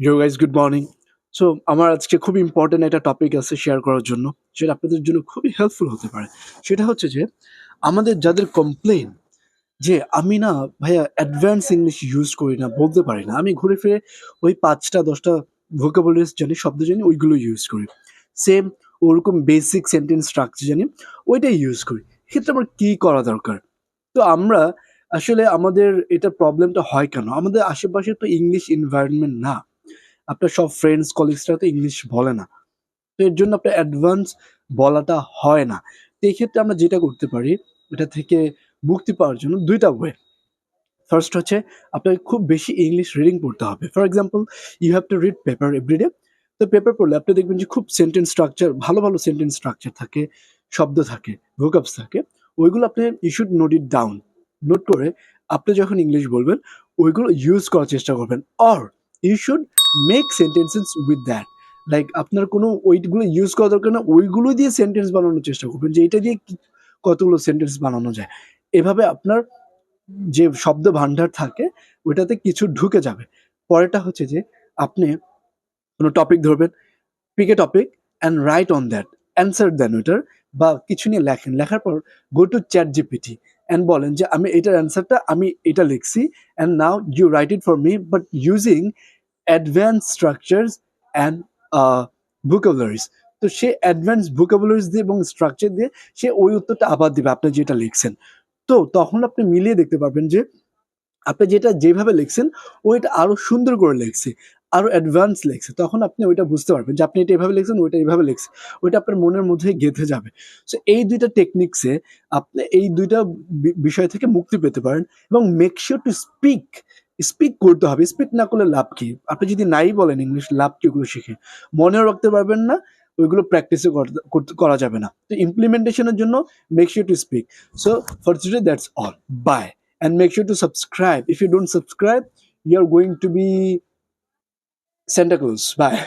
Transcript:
You guys good morning. So আমার আজকে খুব ইম্পর্টেন্ট একটা টপিক আছে শেয়ার করার জন্য, যেটা আপনাদের জন্য খুবই হেল্পফুল হতে পারে। সেটা হচ্ছে যে আমাদের যাদের কমপ্লেন যে আমি না ভাইয়া অ্যাডভান্স ইংলিশ ইউজ করি না, বলতে পারি না, আমি ঘুরে ফিরে ওই ৫টা ১০টা ভোকাবুলারিজ জানি, শব্দ জানি, ওইগুলো ইউজ করি। সেম ওরকম বেসিক সেন্টেন্স স্ট্রাকচার জানি, ওইটাই ইউজ করি। এক্ষেত্রে আমার কী করা দরকার? তো আমরা আসলে আমাদের এটা প্রবলেমটা হয় কেন? আমাদের আশেপাশে তো ইংলিশ এনভায়রনমেন্ট না। আপনার সব ফ্রেন্ডস কলিগসরা তো ইংলিশ বলে না। তো এর জন্য আপনার অ্যাডভান্স বলাটা হয় না। তো এই ক্ষেত্রে আমরা যেটা করতে পারি, এটা থেকে মুক্তি পাওয়ার জন্য ২ টা ওয়ে। ফার্স্ট হচ্ছে আপনাকে খুব বেশি ইংলিশ রিডিং পড়তে হবে। For example, you have to read paper everyday. তো পেপার পড়লে আপনি দেখবেন যে খুব সেন্টেন্স স্ট্রাকচার, ভালো, ভালো সেন্টেন্স স্ট্রাকচার থাকে, শব্দ থাকে, ভোকাবস থাকে। ওইগুলো আপনি you should note it down. Note করে আপনি যখন ইংলিশ বলবেন, ওইগুলো ইউজ করার চেষ্টা করবেন। Or you should make sentences with that. Like আপনার কোনো ওইগুলো ইউজ করা দরকার না, ওইগুলো দিয়ে সেন্টেন্স বানানোর চেষ্টা করবেন যে এটা দিয়ে কতগুলো সেন্টেন্স বানানো যায়। এভাবে আপনার যে শব্দ ভান্ডার থাকে ওইটাতে কিছু ঢুকে যাবে। পরেরটা হচ্ছে যে আপনি কোনো টপিক ধরবেন, pick a topic and write on that, answer দেন ওইটার, বা কিছু নিয়ে লেখেন। লেখার পর go to ChatGPT and বলেন যে আমি এটার অ্যান্সারটা আমি এটা লিখছি, and now you write it for me but using advance structures and vocabularies. তো সে অ্যাডভান্স ভোকাবুলারিজ দিয়ে এবং স্ট্রাকচার দিয়ে সে ওই উত্তরটা আবার দিবে আপনি যেটা লিখছেন। তো তখন আপনি মিলিয়ে দেখতে পারবেন যে আপনি যেটা যেভাবে লিখছেন ওইটা আরো সুন্দর করে লিখছে, আরো অ্যাডভান্স লিখছে। তখন আপনি ওইটা বুঝতে পারবেন যে আপনি এটা এভাবে লিখছেন, ওইটা এইভাবে লিখছে। ওইটা আপনার মনের মধ্যে গেঁথে যাবে। সো এই ২ টা টেকনিক্সে আপনি এই ২ টা বিষয় থেকে মুক্তি পেতে পারেন। এবং make sure to speak. Speak করতে হবে। স্পিক না করলে লাভ কি? আপনি যদি নাই বলেন ইংলিশ, লাভ কি ওগুলো শিখে? মনেও রাখতে পারবেন না, ওইগুলো প্র্যাকটিসও করা যাবে না। তো ইমপ্লিমেন্টেশন এর জন্য make sure to speak. So for today that's all. Bye. And make sure to subscribe. If you don't subscribe, you're going to be Santa Claus. Bye.